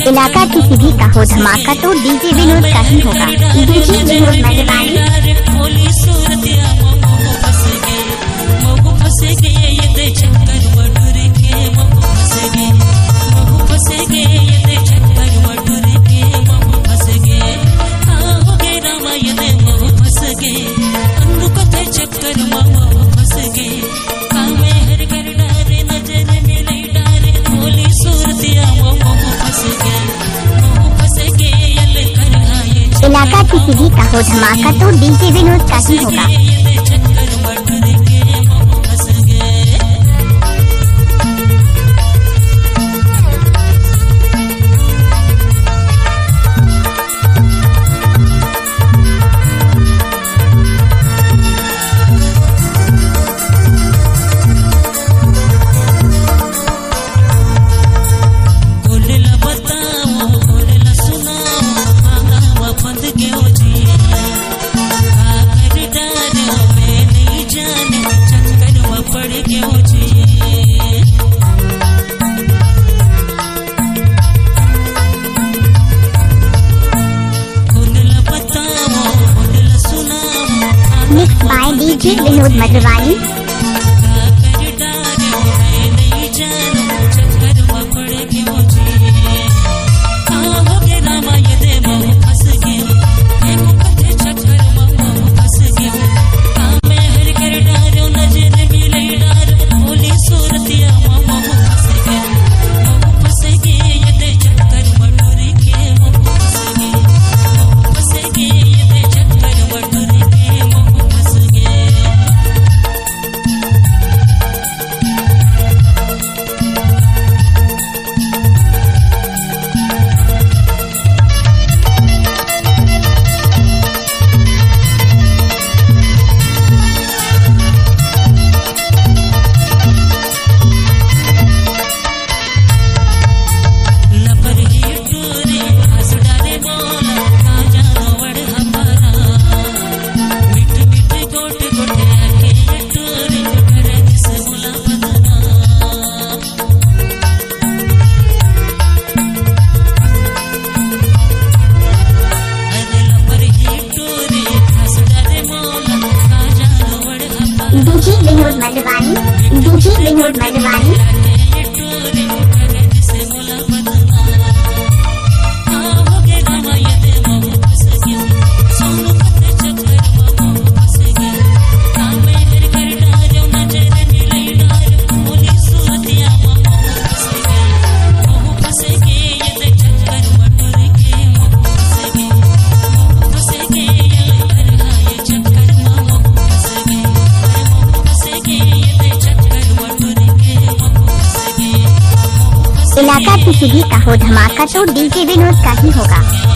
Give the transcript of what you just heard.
इलाका किसी भी का हो धमाका तो डीजे विनोद का ही होगा। डीजे विनोद मेहरबानी। इलाका किसी भी का हो धमाका तो डीजे विनोद का ही होगा। Mix by DJ Vinod Madhuvani. DJ Vinod मेहरबानी। डीजे विनोद मेहरबानी। इलाका किसी भी का हो धमाका तो डीजे विनोद का ही होगा।